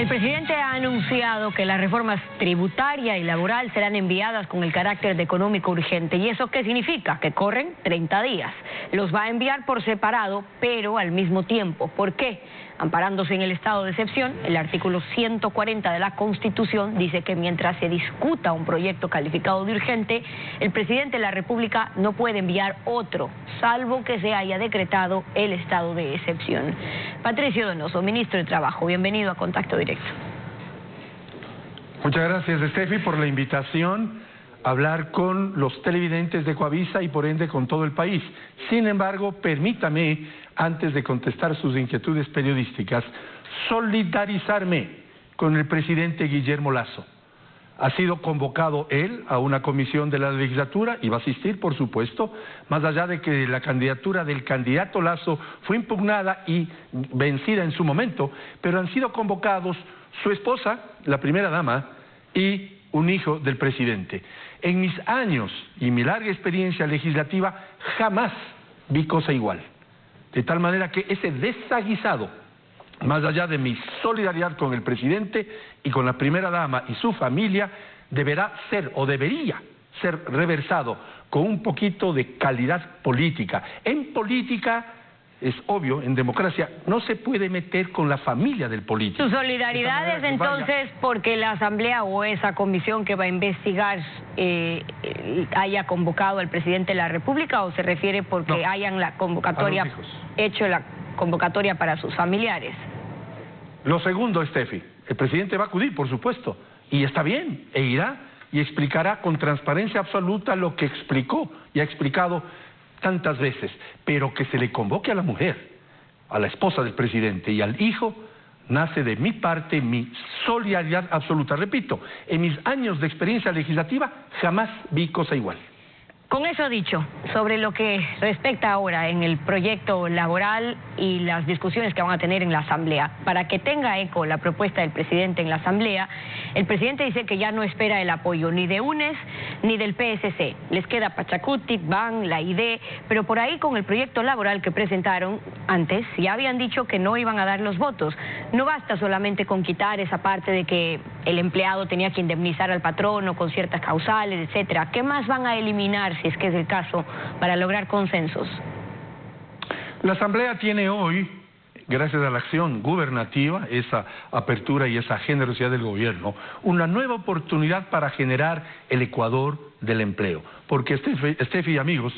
El presidente ha anunciado que las reformas tributaria y laboral serán enviadas con el carácter de económico urgente. ¿Y eso qué significa? Que corren 30 días. Los va a enviar por separado, pero al mismo tiempo. ¿Por qué? Amparándose en el estado de excepción, el artículo 140 de la Constitución dice que mientras se discuta un proyecto calificado de urgente, el presidente de la República no puede enviar otro, salvo que se haya decretado el estado de excepción. Patricio Donoso, ministro de Trabajo, bienvenido a Contacto Directo. Muchas gracias, Estefi, por la invitación a hablar con los televidentes de Ecuavisa y por ende con todo el país. Sin embargo, permítame, antes de contestar sus inquietudes periodísticas, solidarizarme con el presidente Guillermo Lasso. Ha sido convocado él a una comisión de la legislatura y va a asistir, por supuesto, más allá de que la candidatura del candidato Lasso fue impugnada y vencida en su momento, pero han sido convocados su esposa, la primera dama, y un hijo del presidente. En mis años y mi larga experiencia legislativa jamás vi cosa igual. De tal manera que ese desaguisado, más allá de mi solidaridad con el presidente y con la primera dama y su familia, deberá ser o debería ser reversado con un poquito de calidad política. En política, es obvio, en democracia, no se puede meter con la familia del político. ¿Su solidaridad es entonces porque la Asamblea o esa comisión que va a investigar haya convocado al presidente de la República, o se refiere porque hayan la convocatoria, hecho la convocatoria para sus familiares? Lo segundo, Estefi, el presidente va a acudir, por supuesto, y está bien, e irá y explicará con transparencia absoluta lo que explicó y ha explicado tantas veces, pero que se le convoque a la mujer, a la esposa del presidente y al hijo, nace de mi parte mi solidaridad absoluta. Repito, en mis años de experiencia legislativa jamás vi cosa igual. Con eso dicho, sobre lo que respecta ahora en el proyecto laboral y las discusiones que van a tener en la Asamblea, para que tenga eco la propuesta del presidente en la Asamblea, el presidente dice que ya no espera el apoyo ni de UNES ni del PSC. Les queda Pachacuti, BAN, la ID, pero por ahí con el proyecto laboral que presentaron antes, ya habían dicho que no iban a dar los votos. No basta solamente con quitar esa parte de que el empleado tenía que indemnizar al patrono con ciertas causales, etcétera. ¿Qué más van a eliminar, si es que es el caso, para lograr consensos? La Asamblea tiene hoy, gracias a la acción gubernativa, esa apertura y esa generosidad del gobierno, una nueva oportunidad para generar el Ecuador del empleo. Porque, Estefi y amigos,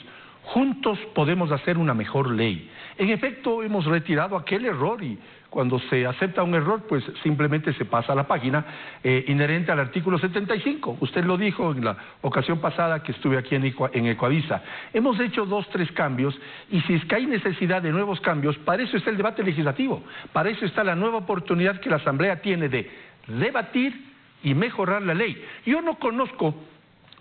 juntos podemos hacer una mejor ley. En efecto, hemos retirado aquel error y cuando se acepta un error, pues simplemente se pasa a la página inherente al artículo 75. Usted lo dijo en la ocasión pasada que estuve aquí en Ecuavisa. Hemos hecho 2 o 3 cambios y si es que hay necesidad de nuevos cambios, para eso está el debate legislativo. Para eso está la nueva oportunidad que la Asamblea tiene de debatir y mejorar la ley. Yo no conozco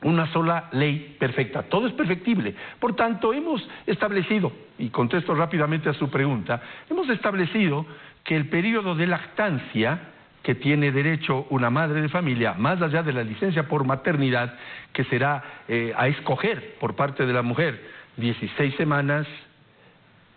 una sola ley perfecta, todo es perfectible. Por tanto, hemos establecido, y contesto rápidamente a su pregunta, hemos establecido que el periodo de lactancia que tiene derecho una madre de familia, más allá de la licencia por maternidad, que será a escoger por parte de la mujer, 16 semanas,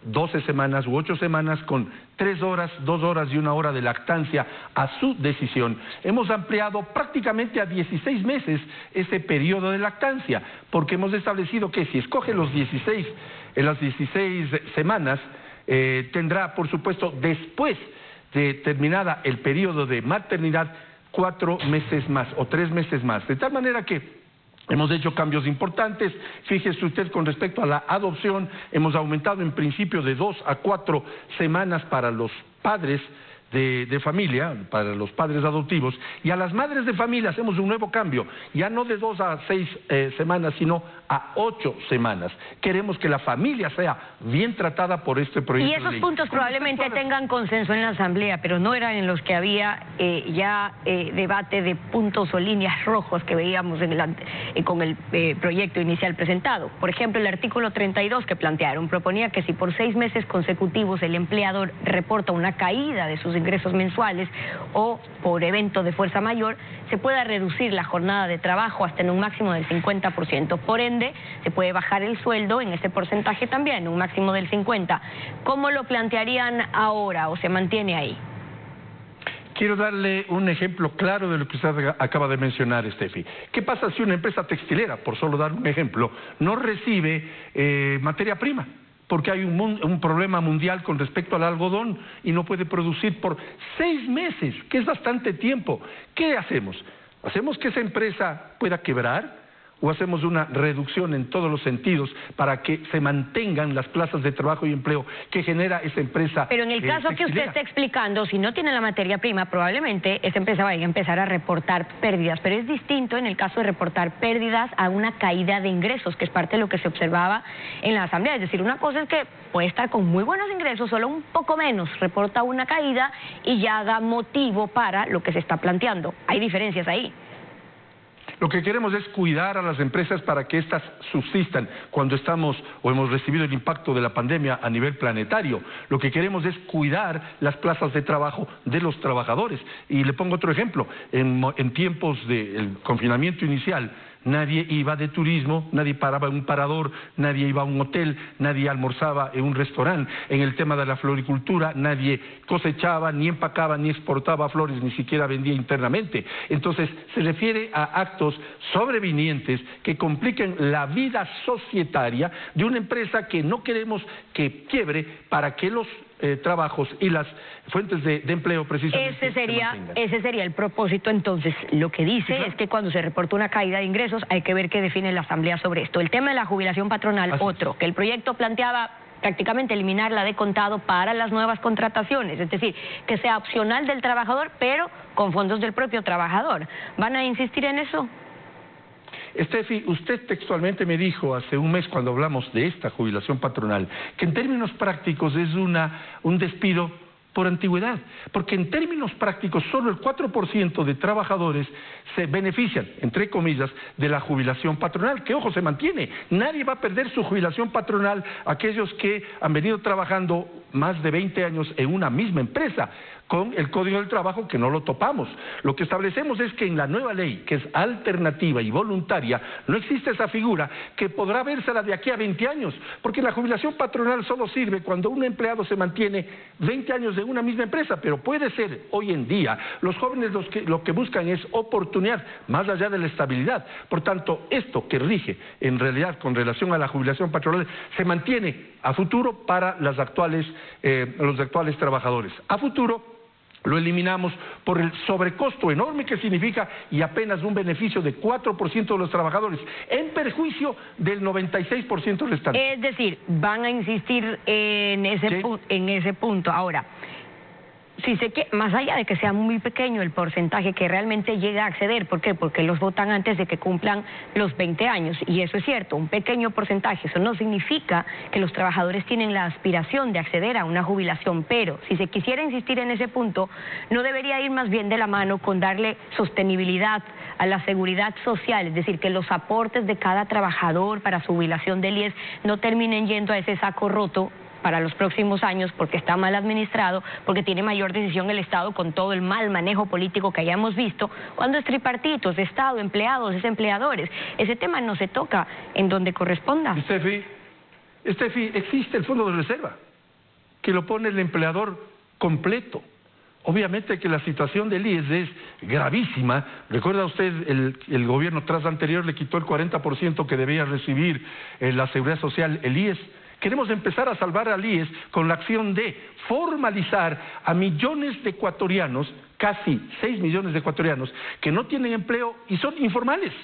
12 semanas u 8 semanas, con 3 horas, 2 horas y 1 hora de lactancia a su decisión. Hemos ampliado prácticamente a 16 meses ese periodo de lactancia, porque hemos establecido que si escoge las 16 semanas, tendrá, por supuesto, después de terminada el periodo de maternidad, 4 meses más o 3 meses más. De tal manera que hemos hecho cambios importantes. Fíjese usted, con respecto a la adopción, hemos aumentado en principio de 2 a 4 semanas para los padres de familia, para los padres adoptivos, y a las madres de familia hacemos un nuevo cambio, ya no de 2 a 6 semanas, sino a 8 semanas. Queremos que la familia sea bien tratada por este proyecto. Y esos puntos probablemente tengan consenso en la Asamblea, pero no eran en los que había debate de puntos o líneas rojos que veíamos con el proyecto inicial presentado. Por ejemplo, el artículo 32 que plantearon proponía que si por 6 meses consecutivos el empleador reporta una caída de sus ingresos mensuales o por evento de fuerza mayor, se pueda reducir la jornada de trabajo hasta en un máximo del 50%. Por ende, se puede bajar el sueldo en ese porcentaje también, en un máximo del 50%. ¿Cómo lo plantearían ahora o se mantiene ahí? Quiero darle un ejemplo claro de lo que usted acaba de mencionar, Steffi. ¿Qué pasa si una empresa textilera, por solo dar un ejemplo, no recibe materia prima? Porque hay un problema mundial con respecto al algodón y no puede producir por 6 meses, que es bastante tiempo. ¿Qué hacemos? ¿Hacemos que esa empresa pueda quebrar? ¿O hacemos una reducción en todos los sentidos para que se mantengan las plazas de trabajo y empleo que genera esa empresa? Pero en el caso que usted está explicando, si no tiene la materia prima, probablemente esa empresa vaya a empezar a reportar pérdidas. Pero es distinto en el caso de reportar pérdidas a una caída de ingresos, que es parte de lo que se observaba en la Asamblea. Es decir, una cosa es que puede estar con muy buenos ingresos, solo un poco menos, reporta una caída y ya da motivo para lo que se está planteando. Hay diferencias ahí. Lo que queremos es cuidar a las empresas para que éstas subsistan cuando estamos o hemos recibido el impacto de la pandemia a nivel planetario. Lo que queremos es cuidar las plazas de trabajo de los trabajadores. Y le pongo otro ejemplo. En tiempos del confinamiento inicial, nadie iba de turismo, nadie paraba en un parador, nadie iba a un hotel, nadie almorzaba en un restaurante. En el tema de la floricultura, nadie cosechaba, ni empacaba, ni exportaba flores, ni siquiera vendía internamente. Entonces, se refiere a actos sobrevinientes que compliquen la vida societaria de una empresa que no queremos que quiebre para que los trabajos y las fuentes de empleo precisamente ese sería el propósito. Entonces, lo que dice es que cuando se reporta una caída de ingresos hay que ver qué define la Asamblea sobre esto. El tema de la jubilación patronal, que el proyecto planteaba prácticamente eliminarla de contado para las nuevas contrataciones, es decir, que sea opcional del trabajador, pero con fondos del propio trabajador. ¿Van a insistir en eso? Steffi, usted textualmente me dijo hace un mes cuando hablamos de esta jubilación patronal que en términos prácticos es un despido por antigüedad, porque en términos prácticos solo el 4% de trabajadores se benefician, entre comillas, de la jubilación patronal, que ojo, se mantiene. Nadie va a perder su jubilación patronal aquellos que han venido trabajando más de 20 años en una misma empresa, con el Código del Trabajo que no lo topamos. Lo que establecemos es que en la nueva ley, que es alternativa y voluntaria, no existe esa figura que podrá vérsela de aquí a 20 años, porque la jubilación patronal solo sirve cuando un empleado se mantiene 20 años en una misma empresa, pero puede ser hoy en día, los jóvenes lo que buscan es oportunidad, más allá de la estabilidad. Por tanto, esto que rige en realidad con relación a la jubilación patronal se mantiene a futuro para los actuales trabajadores. A futuro lo eliminamos por el sobrecosto enorme que significa y apenas un beneficio de 4% de los trabajadores, en perjuicio del 96% restante. Es decir, van a insistir en ese punto. Ahora, si sé que, más allá de que sea muy pequeño el porcentaje que realmente llega a acceder, ¿por qué? Porque los votan antes de que cumplan los 20 años, y eso es cierto, un pequeño porcentaje. Eso no significa que los trabajadores tienen la aspiración de acceder a una jubilación, pero si se quisiera insistir en ese punto, ¿no debería ir más bien de la mano con darle sostenibilidad a la seguridad social? Es decir, que los aportes de cada trabajador para su jubilación del IES no terminen yendo a ese saco roto para los próximos años, porque está mal administrado, porque tiene mayor decisión el Estado con todo el mal manejo político que hayamos visto, cuando es tripartito, es Estado, empleados, es empleadores. Ese tema no se toca en donde corresponda. Steffi, existe el fondo de reserva, que lo pone el empleador completo. Obviamente que la situación del IES es gravísima. ¿Recuerda usted el gobierno anterior le quitó el 40% que debía recibir la Seguridad Social, el IES? Queremos empezar a salvar al IES con la acción de formalizar a millones de ecuatorianos, casi 6 millones de ecuatorianos, que no tienen empleo y son informales.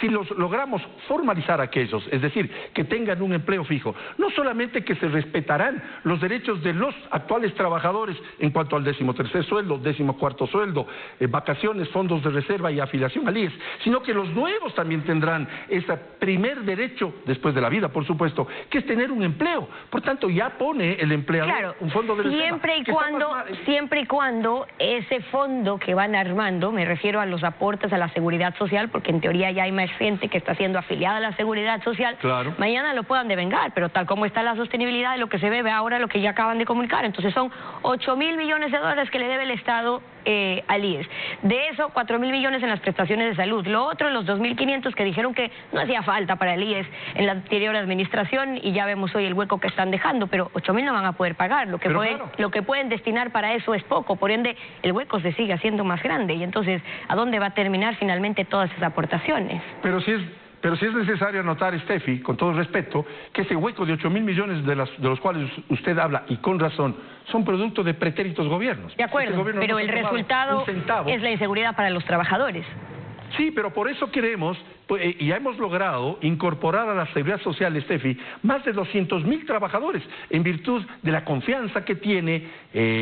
Si los logramos formalizar a aquellos, es decir, que tengan un empleo fijo, no solamente que se respetarán los derechos de los actuales trabajadores en cuanto al 13º sueldo, 14º sueldo, vacaciones, fondos de reserva y afiliación al IES, sino que los nuevos también tendrán ese primer derecho, después de la vida, por supuesto, que es tener un empleo. Por tanto, ya pone el empleador un fondo de reserva. Siempre y cuando ese fondo que van armando, me refiero a los aportes a la seguridad social, porque en teoría ya hay más gente que está siendo afiliada a la seguridad social, mañana lo puedan devengar, pero tal como está la sostenibilidad de lo que se ve ahora, lo que ya acaban de comunicar, entonces son 8.000 millones de dólares que le debe el Estado al IES. De eso, 4.000 millones en las prestaciones de salud. Lo otro, los 2.500 que dijeron que no hacía falta para el IES en la anterior administración, y ya vemos hoy el hueco que están dejando, pero 8.000 no van a poder pagar. Lo que pueden destinar para eso es poco, por ende el hueco se sigue haciendo más grande. Y entonces, ¿a dónde va a terminar finalmente todas esas aportaciones? Pero si es necesario anotar, Steffi, con todo respeto, que ese hueco de 8.000 millones de los cuales usted habla, y con razón, son producto de pretéritos gobiernos. De acuerdo, pero el resultado es la inseguridad para los trabajadores. Sí, pero por eso queremos, y ya hemos logrado incorporar a la seguridad social, Steffi, más de 200.000 trabajadores, en virtud de la confianza que tiene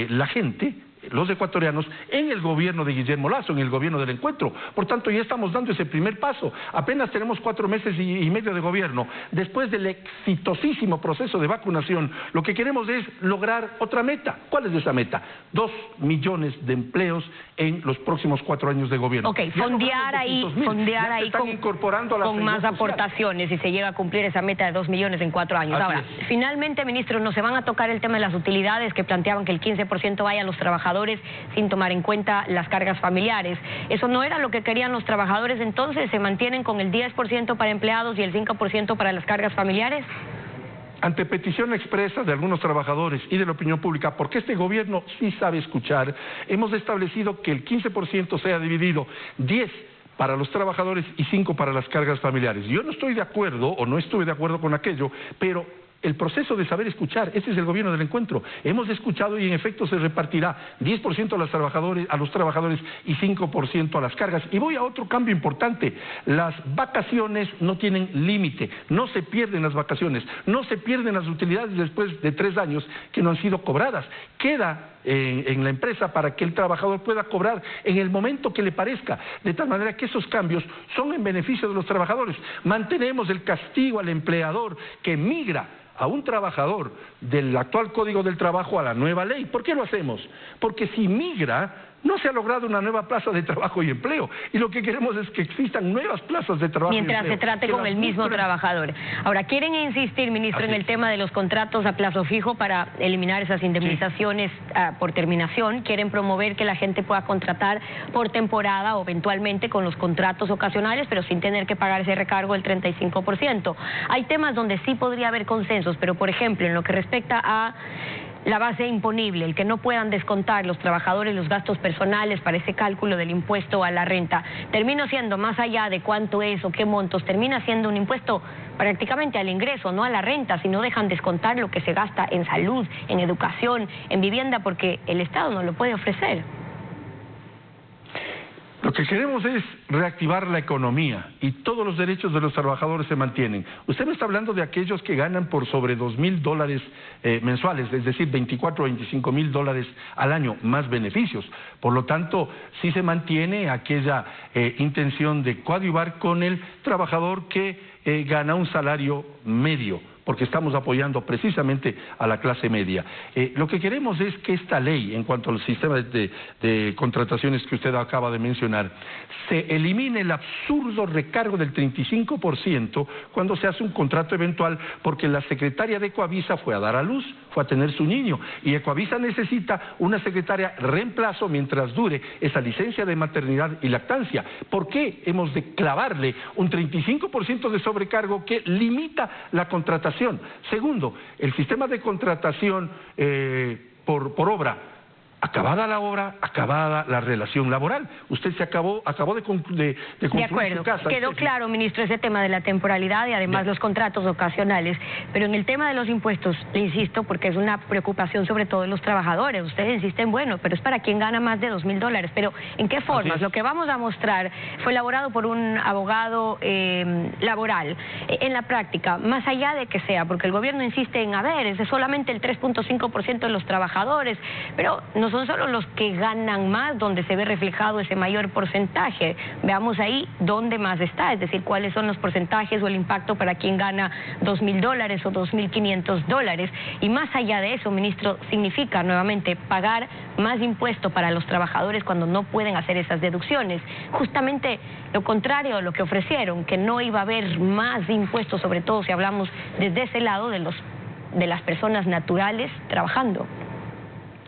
la gente, los ecuatorianos, en el gobierno de Guillermo Lasso, en el gobierno del encuentro. Por tanto, ya estamos dando ese primer paso. Apenas tenemos 4 meses y medio de gobierno. Después del exitosísimo proceso de vacunación, lo que queremos es lograr otra meta. ¿Cuál es esa meta? 2 millones de empleos en los próximos 4 años de gobierno. Ok, fondear ahí con más aportaciones y se llega a cumplir esa meta de 2 millones en 4 años. Así Ahora, es. finalmente, ministro, no se van a tocar el tema de las utilidades que planteaban que el 15% vaya a los trabajadores sin tomar en cuenta las cargas familiares. Eso no era lo que querían los trabajadores, entonces se mantienen con el 10% para empleados y el 5% para las cargas familiares. Ante petición expresa de algunos trabajadores y de la opinión pública, porque este gobierno sí sabe escuchar, hemos establecido que el 15% sea dividido 10 para los trabajadores y 5 para las cargas familiares. Yo no estoy de acuerdo, o no estuve de acuerdo con aquello, pero el proceso de saber escuchar, este es el gobierno del encuentro. Hemos escuchado y en efecto se repartirá 10% a los trabajadores y 5% a las cargas. Y voy a otro cambio importante. Las vacaciones no tienen límite, no se pierden las vacaciones, no se pierden las utilidades después de 3 años que no han sido cobradas. Queda en la empresa para que el trabajador pueda cobrar en el momento que le parezca, de tal manera que esos cambios son en beneficio de los trabajadores. Mantenemos el castigo al empleador que migra a un trabajador del actual Código del Trabajo a la nueva ley. ¿Por qué lo hacemos? Porque si migra, no se ha logrado una nueva plaza de trabajo y empleo. Y lo que queremos es que existan nuevas plazas de trabajo mientras y empleo. se trate con el mismo trabajador. Ahora, quieren insistir, ministro, en el tema de los contratos a plazo fijo para eliminar esas indemnizaciones por terminación. Quieren promover que la gente pueda contratar por temporada o eventualmente con los contratos ocasionales, pero sin tener que pagar ese recargo del 35%. Hay temas donde sí podría haber consensos, pero por ejemplo, en lo que respecta a la base imponible, el que no puedan descontar los trabajadores los gastos personales para ese cálculo del impuesto a la renta, termina siendo, más allá de cuánto es o qué montos, termina siendo un impuesto prácticamente al ingreso, no a la renta, si no dejan descontar lo que se gasta en salud, en educación, en vivienda, porque el Estado no lo puede ofrecer. Lo que queremos es reactivar la economía y todos los derechos de los trabajadores se mantienen. Usted me está hablando de aquellos que ganan por sobre $2.000 mensuales, es decir, 24 o 25.000 dólares al año, más beneficios. Por lo tanto, sí se mantiene aquella intención de coadyuvar con el trabajador que gana un salario medio, porque estamos apoyando precisamente a la clase media. Lo que queremos es que esta ley, en cuanto al sistema de contrataciones que usted acaba de mencionar, se elimine el absurdo recargo del 35% cuando se hace un contrato eventual, porque la secretaria de Ecoavisa fue a dar a luz, fue a tener su niño, y Ecoavisa necesita una secretaria reemplazo mientras dure esa licencia de maternidad y lactancia. ¿Por qué hemos de clavarle un 35% de sobrecargo que limita la contratación? Segundo, el sistema de contratación por obra. Acabada la obra, acabada la relación laboral. Usted acabó de construir su casa. Quedó claro, ministro, ese tema de la temporalidad y además los contratos ocasionales. Pero en el tema de los impuestos, le insisto, porque es una preocupación sobre todo de los trabajadores. Ustedes insisten, bueno, pero es para quien gana más de $2.000. Pero ¿en qué formas? Lo que vamos a mostrar fue elaborado por un abogado laboral. En la práctica, más allá de que sea, porque el gobierno insiste en, es solamente el 3.5% de los trabajadores, pero no son solo los que ganan más donde se ve reflejado ese mayor porcentaje. Veamos ahí dónde más está, es decir, cuáles son los porcentajes o el impacto para quien gana $2.000 o $2.500. Y más allá de eso, ministro, significa nuevamente pagar más impuesto para los trabajadores cuando no pueden hacer esas deducciones. Justamente lo contrario de lo que ofrecieron, que no iba a haber más impuestos, sobre todo si hablamos desde ese lado de las personas naturales trabajando.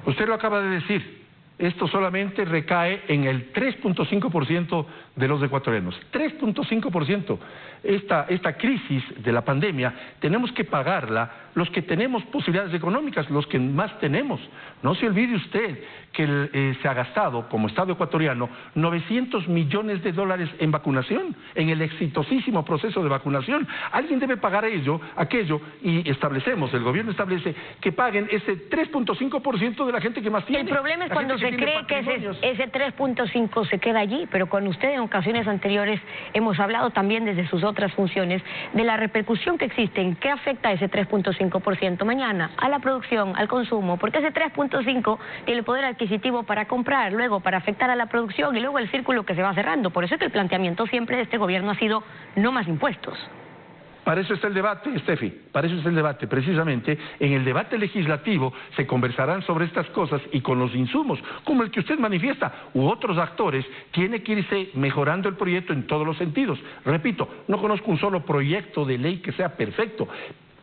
Usted lo acaba de decir, esto solamente recae en el 3.5% de los ecuatorianos. 3.5%. Esta crisis de la pandemia tenemos que pagarla los que tenemos posibilidades económicas, los que más tenemos. No se olvide usted que se ha gastado, como Estado ecuatoriano, 900 millones de dólares en vacunación, en el exitosísimo proceso de vacunación. Alguien debe pagar aquello, y el gobierno establece que paguen ese 3.5% de la gente que más tiene. El problema es cuando se cree que ese 3.5 se queda allí, pero con usted en ocasiones anteriores hemos hablado también desde sus otras funciones de la repercusión que existe, en qué afecta ese 3.5% mañana a la producción, al consumo, porque ese 3.5 tiene el poder adquisitivo para comprar, luego para afectar a la producción y luego el círculo que se va cerrando. Por eso es que el planteamiento siempre de este gobierno ha sido no más impuestos. Para eso está el debate, Steffi, para eso está el debate. Precisamente en el debate legislativo se conversarán sobre estas cosas, y con los insumos, como el que usted manifiesta, u otros actores, tiene que irse mejorando el proyecto en todos los sentidos. Repito, no conozco un solo proyecto de ley que sea perfecto.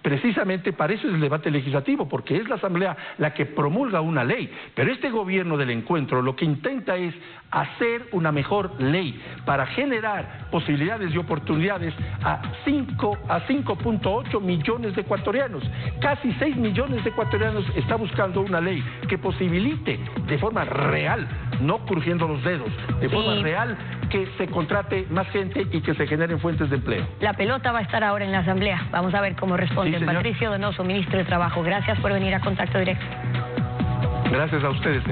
Precisamente para eso es el debate legislativo, porque es la Asamblea la que promulga una ley. Pero este gobierno del encuentro lo que intenta es hacer una mejor ley para generar posibilidades y oportunidades a 5.8 millones de ecuatorianos. Casi 6 millones de ecuatorianos está buscando una ley que posibilite de forma real, no crujiendo los dedos, de forma real, que se contrate más gente y que se generen fuentes de empleo. La pelota va a estar ahora en la Asamblea. Vamos a ver cómo responde. Sí, Patricio Donoso, ministro de Trabajo. Gracias por venir a Contacto Directo. Gracias a ustedes.